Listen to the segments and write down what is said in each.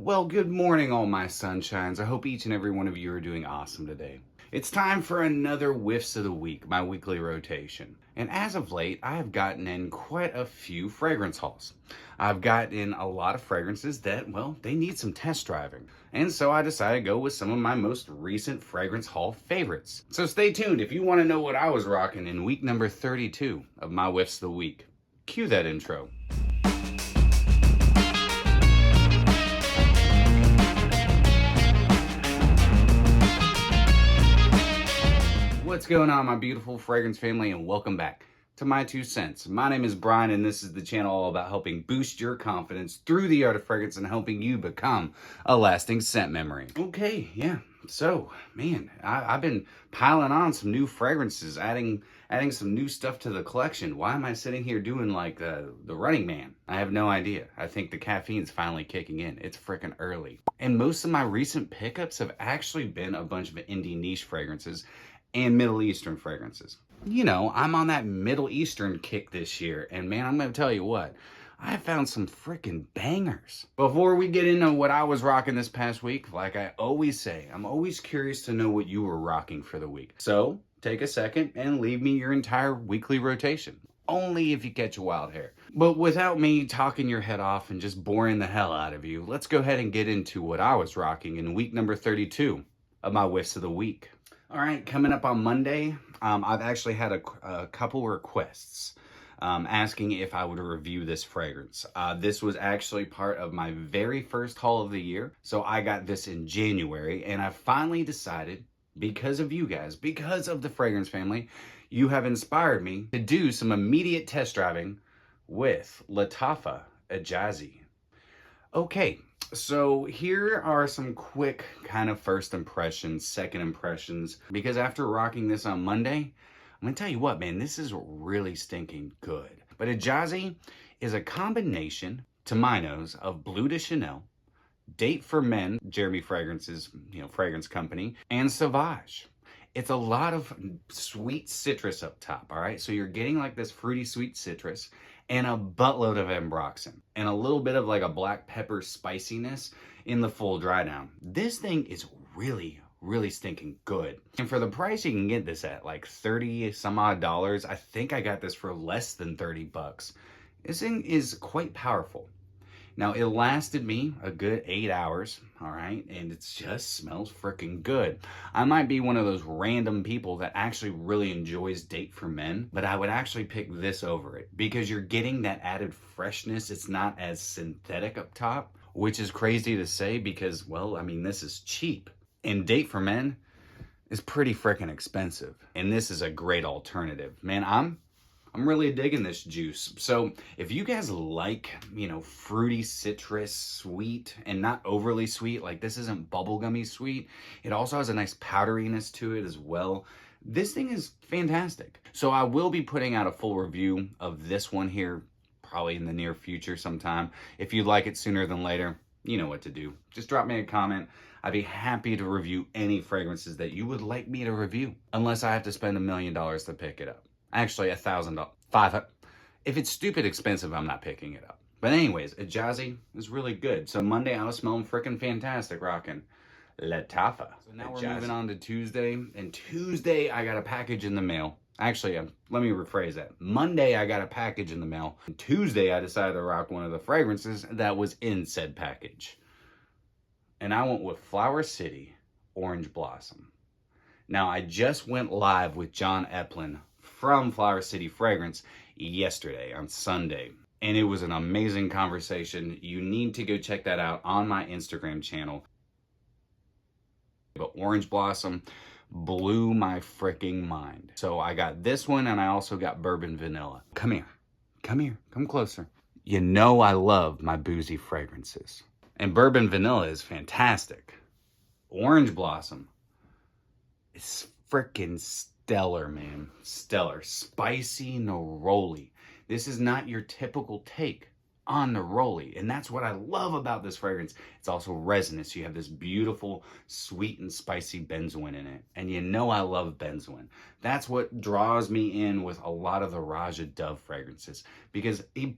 Well, good morning, all my sunshines. I hope each and every one of you are doing awesome today. It's time for another Whiffs of the Week, my weekly rotation. And as of late, I have gotten in quite a few fragrance hauls. I've gotten in a lot of fragrances that, well, they need some test driving. And so I decided to go with some of my most recent fragrance haul favorites. So stay tuned if you want to know what I was rocking in week number 32 of my Whiffs of the Week. Cue that intro. What's going on, my beautiful fragrance family, and welcome back to My2Scents. My name is Brian, and this is the channel all about helping boost your confidence through the art of fragrance and helping you become a lasting scent memory. Okay, yeah. So, man, I've been piling on some new fragrances, adding some new stuff to the collection. Why am I sitting here doing like the Running Man? I have no idea. I think the caffeine's finally kicking in. It's freaking early. And most of my recent pickups have actually been a bunch of indie niche fragrances and Middle Eastern fragrances. You know, I'm on that Middle Eastern kick this year, and man, I'm gonna tell you what, I found some freaking bangers. Before we get into what I was rocking this past week, like I always say, I'm always curious to know what you were rocking for the week. So, take a second and leave me your entire weekly rotation. Only if you catch a wild hair. But without me talking your head off and just boring the hell out of you, let's go ahead and get into what I was rocking in week number 32 of my Whiffs of the Week. All right, coming up on Monday, I've actually had a couple requests asking if I would review this fragrance. This was actually part of my very first haul of the year, so I got this in January, and I finally decided, because of you guys, because of the fragrance family, you have inspired me to do some immediate test driving with Lataffa Ejaazi. Okay. So here are some quick kind of first impressions, second impressions, because after rocking this on Monday, I'm gonna tell you what, man, this is really stinking good. But Ejaazi is a combination, to my nose, of Bleu de Chanel, Date for Men, Jeremy Fragrance's, fragrance company, and Sauvage. It's a lot of sweet citrus up top, all right? So you're getting like this fruity sweet citrus and a buttload of ambroxan and a little bit of like a black pepper spiciness in the full dry down. This thing is really stinking good. And for the price you can get this at, like 30 some odd dollars, I think I got this for less than 30 bucks. This thing is quite powerful. Now, it lasted me a good 8 hours, all right? And it just smells freaking good. I might be one of those random people that actually really enjoys Date for Men, but I would actually pick this over it because you're getting that added freshness. It's not as synthetic up top, which is crazy to say because, well, I mean, this is cheap. And Date for Men is pretty freaking expensive. And this is a great alternative. Man, I'm really digging this juice. So if you guys like, fruity citrus, sweet, and not overly sweet, like this isn't bubblegummy sweet. It also has a nice powderiness to it as well. This thing is fantastic. So I will be putting out a full review of this one here, probably in the near future sometime. If you'd like it sooner than later, you know what to do. Just drop me a comment. I'd be happy to review any fragrances that you would like me to review, unless I have to spend $1 million to pick it up. Actually, $1,000, $500. If it's stupid expensive, I'm not picking it up. But anyways, Ejaazi is really good. So Monday, I was smelling freaking fantastic, rocking Lattafa. So now we're moving on to Tuesday. And Tuesday, I got a package in the mail. Actually, let me rephrase that. Monday, I got a package in the mail. And Tuesday, I decided to rock one of the fragrances that was in said package. And I went with Flower City Orange Blossom. Now, I just went live with John Eplin from Flower City Fragrance yesterday on Sunday. And it was an amazing conversation. You need to go check that out on my Instagram channel. But Orange Blossom blew my freaking mind. So I got this one and I also got Bourbon Vanilla. Come here, come closer. You know I love my boozy fragrances. And Bourbon Vanilla is fantastic. Orange Blossom is freaking stellar, man. Stellar. Spicy neroli. This is not your typical take on neroli. And that's what I love about this fragrance. It's also resinous. You have this beautiful, sweet and spicy benzoin in it. And you know I love benzoin. That's what draws me in with a lot of the Roja Dove fragrances, because he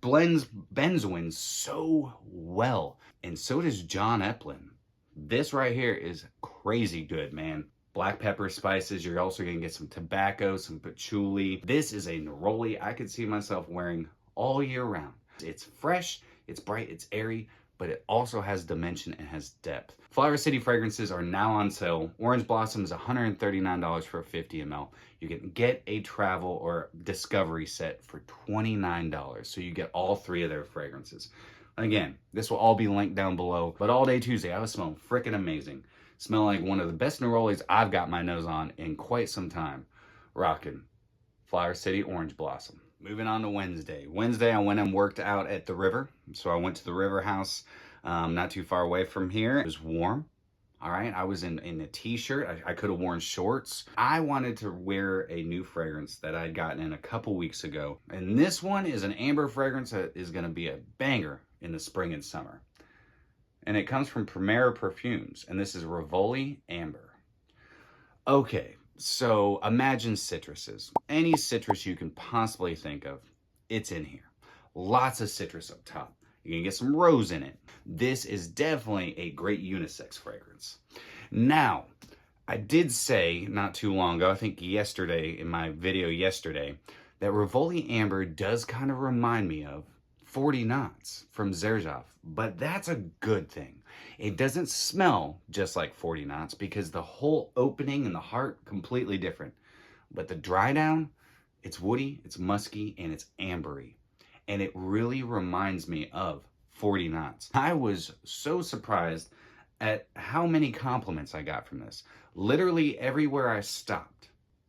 blends benzoin so well. And so does John Eplin. This right here is crazy good, man. Black pepper spices. You're also going to get some tobacco, some patchouli. This is a neroli I could see myself wearing all year round. It's fresh, it's bright, it's airy, but it also has dimension and has depth. Flower City fragrances are now on sale. Orange Blossom is $139 for a 50 ml. You can get a travel or discovery set for $29. So you get all three of their fragrances. Again, this will all be linked down below. But all day Tuesday, I was smelling freaking amazing. Smell like one of the best nerolis I've got my nose on in quite some time. Rockin' Flower City Orange Blossom. Moving on to Wednesday. Wednesday, I went and worked out at the river. So I went to the river house, not too far away from here. It was warm. All right, I was in a t-shirt. I could have worn shorts. I wanted to wear a new fragrance that I'd gotten in a couple weeks ago. And this one is an amber fragrance that is gonna be a banger in the spring and summer. And it comes from Primera Perfumes. And this is Rivoli Amber. Okay. So imagine citruses. Any citrus you can possibly think of, it's in here. Lots of citrus up top. You can get some rose in it. This is definitely a great unisex fragrance. Now, I did say not too long ago, I think yesterday, in my video yesterday, that Rivoli Amber does kind of remind me of 40 Knots from Xerjoff, but that's a good thing. It doesn't smell just like 40 Knots because the whole opening and the heart completely different. But the dry down, it's woody, it's musky, and it's ambery. And it really reminds me of 40 Knots. I was so surprised at how many compliments I got from this. Literally everywhere I stopped,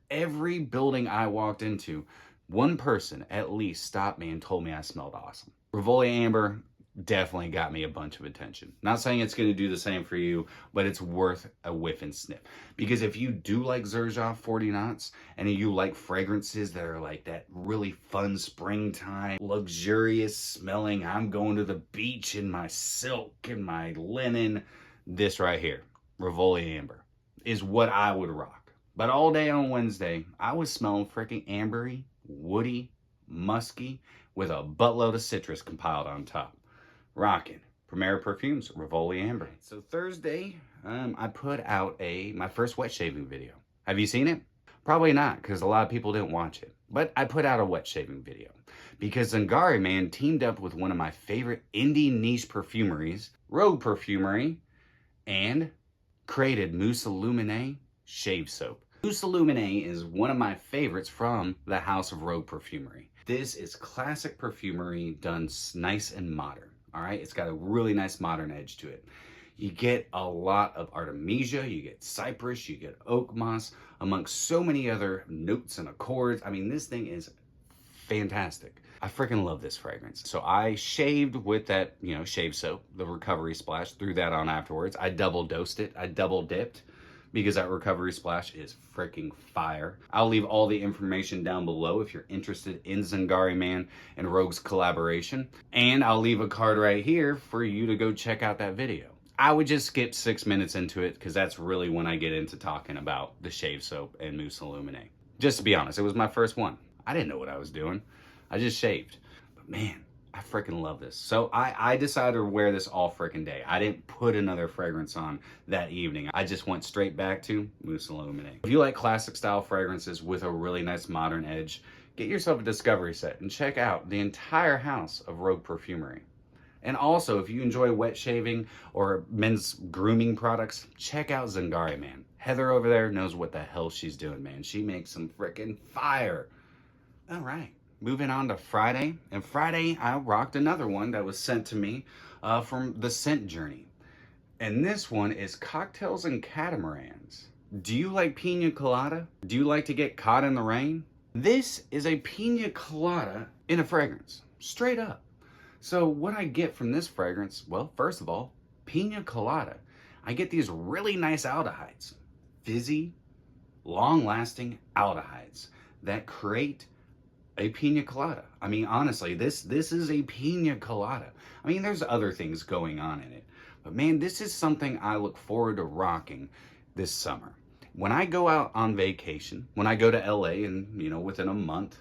every building I walked into, one person at least stopped me and told me I smelled awesome. Rivoli Amber definitely got me a bunch of attention. Not saying it's going to do the same for you, but it's worth a whiff and sniff. Because if you do like Xerjoff 40 Knots, and you like fragrances that are like that really fun springtime, luxurious smelling, I'm going to the beach in my silk and my linen, this right here, Rivoli Amber, is what I would rock. But all day on Wednesday, I was smelling freaking ambery, woody, musky, with a buttload of citrus compiled on top. Rockin' Primera Perfumes, Rivoli Amber. So Thursday, I put out my first wet shaving video. Have you seen it? Probably not, because a lot of people didn't watch it. But I put out a wet shaving video because Zingari Man teamed up with one of my favorite indie niche perfumeries, Rogue Perfumery, and created Mousee Illuminee shave soap. Mousee Illuminee is one of my favorites from the house of Rogue Perfumery. This is classic perfumery done nice and modern. All right, it's got a really nice modern edge to it. You get a lot of artemisia, you get cypress, you get oak moss, amongst so many other notes and accords. I mean, this thing is fantastic. I freaking love this fragrance. So I shaved with that, shave soap, the recovery splash, threw that on afterwards. I double dosed it, I double dipped, because that recovery splash is freaking fire. I'll leave all the information down below if you're interested in Zingari Man and Rogue's collaboration. And I'll leave a card right here for you to go check out that video. I would just skip 6 minutes into it because that's really when I get into talking about the shave soap and Mousee Illuminee. Just to be honest, it was my first one. I didn't know what I was doing. I just shaved. But man, I freaking love this. So I decided to wear this all freaking day. I didn't put another fragrance on that evening. I just went straight back to Mousee Illuminee. If you like classic style fragrances with a really nice modern edge, get yourself a discovery set and check out the entire house of Rogue Perfumery. And also, if you enjoy wet shaving or men's grooming products, check out Zingari Man. Heather over there knows what the hell she's doing, man. She makes some freaking fire. All right. Moving on to Friday, and Friday I rocked another one that was sent to me from the Scent Journey. And this one is Cocktails and Catamarans. Do you like pina colada? Do you like to get caught in the rain? This is a pina colada in a fragrance, straight up. So what I get from this fragrance, well, first of all, pina colada. I get these really nice aldehydes, fizzy, long-lasting aldehydes that create a pina colada. I mean, honestly, this is a pina colada. I mean, there's other things going on in it, but man, this is something I look forward to rocking this summer. When I go out on vacation, when I go to LA and, you know, within a month,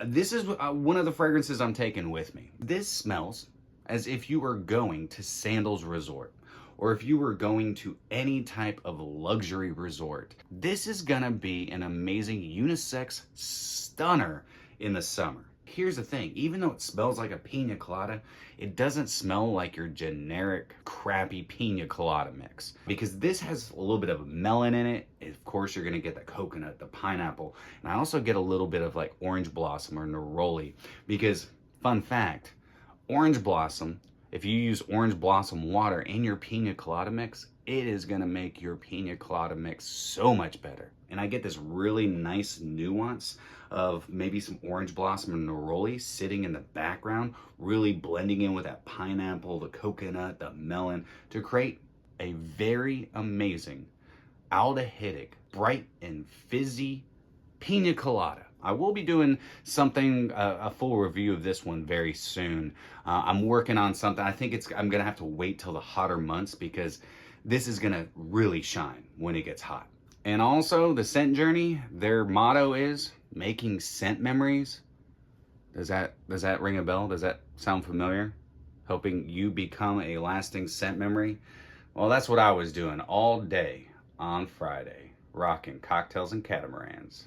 this is one of the fragrances I'm taking with me. This smells as if you were going to Sandals Resort, or if you were going to any type of luxury resort. This is gonna be an amazing unisex stunner in the summer. Here's the thing, even though it smells like a pina colada, it doesn't smell like your generic crappy pina colada mix, because this has a little bit of melon in it. Of course, you're gonna get the coconut, the pineapple, and I also get a little bit of like orange blossom or neroli, because fun fact, orange blossom, if you use orange blossom water in your pina colada mix, it is gonna make your pina colada mix so much better. And I get this really nice nuance of maybe some orange blossom and neroli sitting in the background, really blending in with that pineapple, the coconut, the melon, to create a very amazing aldehydic, bright and fizzy pina colada. I will be doing something, a full review of this one very soon. I'm working on something. I think I'm gonna have to wait till the hotter months, because this is gonna really shine when it gets hot. And also the scent journey, their motto is making scent memories. Does that ring a bell? Does that sound familiar? Helping you become a lasting scent memory? Well, that's what I was doing all day on Friday, rocking cocktails and catamarans.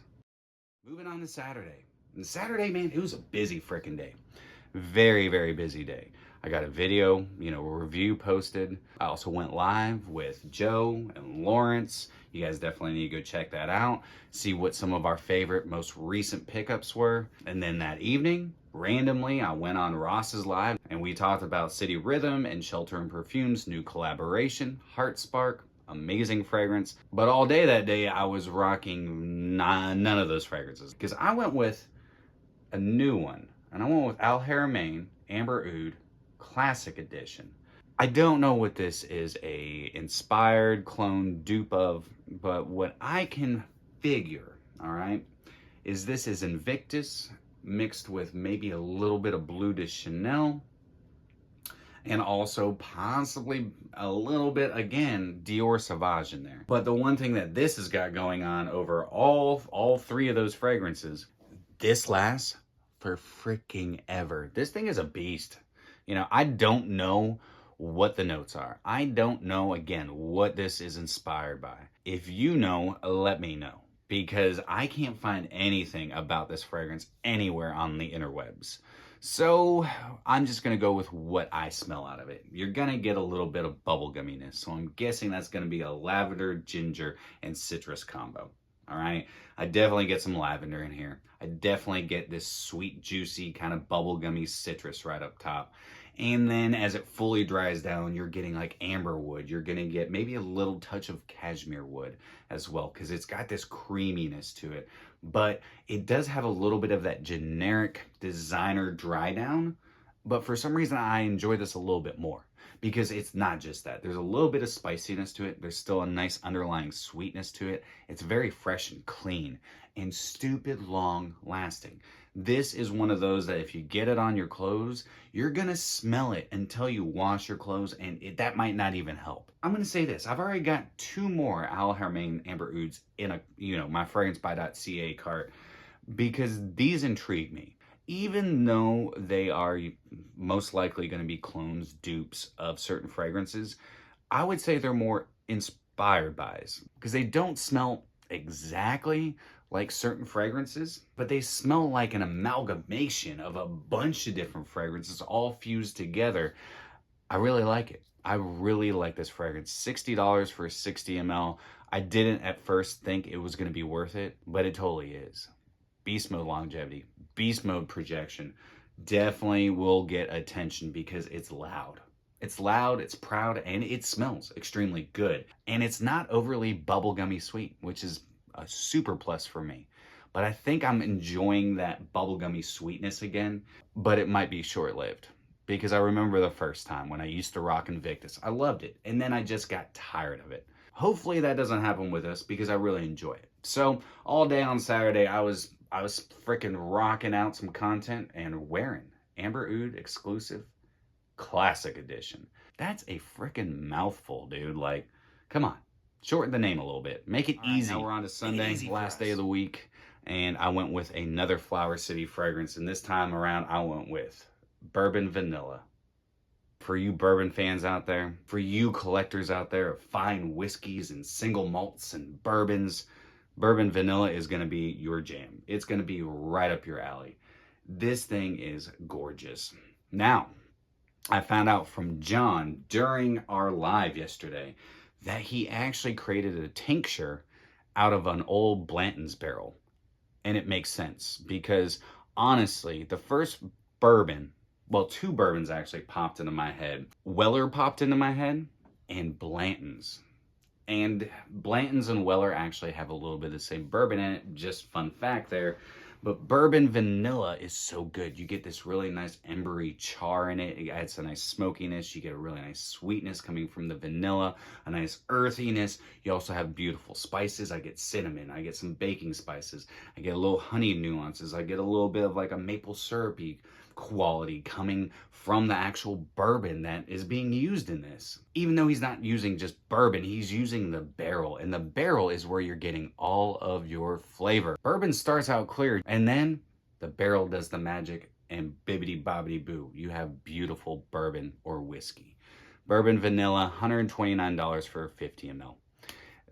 Moving on to Saturday. And Saturday, man, it was a busy freaking day. Very, very busy day. I got a video, you know, a review posted. I also went live with Joe and Lawrence. You guys definitely need to go check that out. See what some of our favorite, most recent pickups were. And then that evening, randomly, I went on Ross's live and we talked about City Rhythm and Shelter and Perfumes' new collaboration, Heart Spark. Amazing fragrance. But all day that day, I was rocking none of those fragrances, because I went with a new one, and I went with Haramain Amber Oud Classic Edition. I don't know what this is a inspired clone dupe of, but what I can figure, all right, is this is Invictus mixed with maybe a little bit of Bleu de Chanel, and also possibly a little bit, again, Dior Sauvage in there. But the one thing that this has got going on over all three of those fragrances, this lasts for freaking ever. This thing is a beast. You know, I don't know what the notes are. I don't know, again, what this is inspired by. If you know, let me know, because I can't find anything about this fragrance anywhere on the interwebs. So I'm just gonna go with what I smell out of it. You're gonna get a little bit of bubblegumminess, so I'm guessing that's gonna be a lavender, ginger, and citrus combo. All right, I definitely get some lavender in here. I definitely get this sweet, juicy kind of bubblegummy citrus right up top. And then as it fully dries down, you're getting like amber wood. You're gonna get maybe a little touch of cashmere wood as well, because it's got this creaminess to it. But it does have a little bit of that generic designer dry down. But for some reason, I enjoy this a little bit more, because it's not just that. There's a little bit of spiciness to it. There's still a nice underlying sweetness to it. It's very fresh and clean and stupid long lasting. This is one of those that if you get it on your clothes, you're gonna smell it until you wash your clothes, and that might not even help. I'm gonna say this, I've already got 2 more Haramain Amber Ouds in a, my fragrancebuy.ca cart, because these intrigue me. Even though they are most likely gonna be clones, dupes of certain fragrances, I would say they're more inspired buys, because they don't smell exactly like certain fragrances, but they smell like an amalgamation of a bunch of different fragrances all fused together. I really like it. I really like this fragrance. $60 for a 60 ml. I didn't at first think it was going to be worth it, but it totally is. Beast mode longevity, beast mode projection, definitely will get attention because it's loud. It's loud, it's proud, and it smells extremely good. And it's not overly bubblegummy sweet, which is a super plus for me. But I think I'm enjoying that bubblegummy sweetness again, but it might be short-lived, because I remember the first time when I used to rock Invictus. I loved it, and then I just got tired of it. Hopefully that doesn't happen with us, because I really enjoy it. So all day on Saturday, I was I was freaking rocking out some content and wearing Amber Oud exclusive classic edition. That's a freaking mouthful, dude. Like, come on, shorten the name a little bit, make it easy. Now we're on to Sunday, last day of the week, and I went with another Flower City fragrance, and this time around I went with Bourbon Vanilla. For you bourbon fans out there, for you collectors out there of fine whiskeys and single malts and bourbons, Bourbon Vanilla is going to be your jam. It's going to be right up your alley. This thing is gorgeous. Now, I found out from John during our live yesterday that he actually created a tincture out of an old Blanton's barrel. And it makes sense because honestly, the first bourbon, well, two bourbons actually popped into my head. Weller popped into my head and Blanton's. And Blanton's and Weller actually have a little bit of the same bourbon in it. Just fun fact there. But Bourbon Vanilla is so good. You get this really nice embery char in it. It adds a nice smokiness. You get a really nice sweetness coming from the vanilla, a nice earthiness. You also have beautiful spices. I get cinnamon. I get some baking spices. I get a little honey nuances. I get a little bit of like a maple syrupy quality coming from the actual bourbon that is being used in this. Even though he's not using just bourbon, he's using the barrel, and the barrel is where you're getting all of your flavor. Bourbon starts out clear, and then the barrel does the magic, and bibbity bobbity boo, you have beautiful bourbon or whiskey. Bourbon Vanilla, $129 for 50 ml.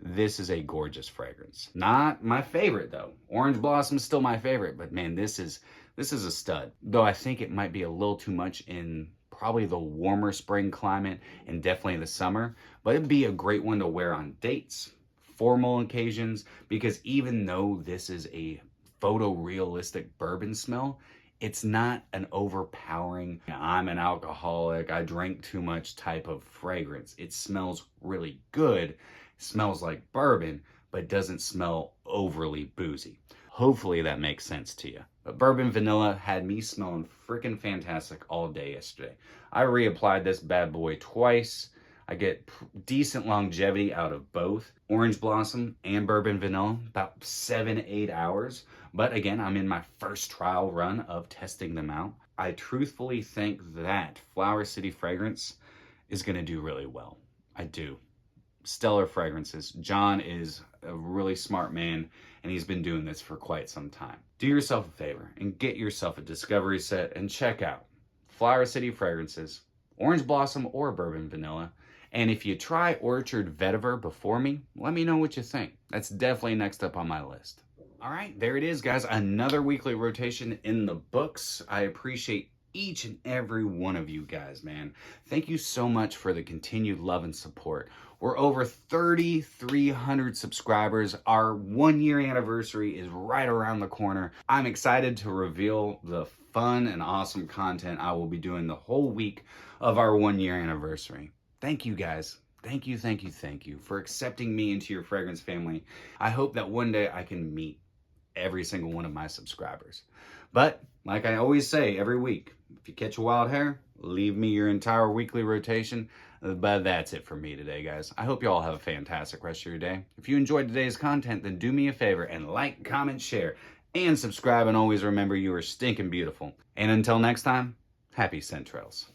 This is a gorgeous fragrance. Not my favorite though. Orange Blossom is still my favorite, but man, this is a stud. Though I think it might be a little too much in probably the warmer spring climate and definitely the summer, but it'd be a great one to wear on dates, formal occasions, because even though this is a photorealistic bourbon smell, it's not an overpowering, I'm an alcoholic, I drank too much type of fragrance. It smells really good, smells like bourbon, but doesn't smell overly boozy. Hopefully that makes sense to you. But Bourbon Vanilla had me smelling freaking fantastic all day yesterday. I reapplied this bad boy twice. I get decent longevity out of both Orange Blossom and Bourbon Vanilla, about 7-8 hours. But again, I'm in my first trial run of testing them out. I truthfully think that Flower City fragrance is going to do really well. I do. Stellar fragrances. John is a really smart man, and he's been doing this for quite some time. Do yourself a favor and get yourself a discovery set and check out Flower City fragrances, Orange Blossom or Bourbon Vanilla. And if you try Orchard Vetiver before me, let me know what you think. That's definitely next up on my list. All right, there it is, guys. Another weekly rotation in the books. I appreciate each and every one of you guys, man. Thank you so much for the continued love and support. We're over 3,300 subscribers. Our 1-year anniversary is right around the corner. I'm excited to reveal the fun and awesome content I will be doing the whole week of our 1-year anniversary. Thank you guys. Thank you for accepting me into your fragrance family. I hope that one day I can meet every single one of my subscribers. But like I always say every week, if you catch a wild hair, leave me your entire weekly rotation. But that's it for me today, guys. I hope you all have a fantastic rest of your day. If you enjoyed today's content, then do me a favor and like, comment, share, and subscribe. And always remember, you are stinking beautiful. And until next time, happy scent trails.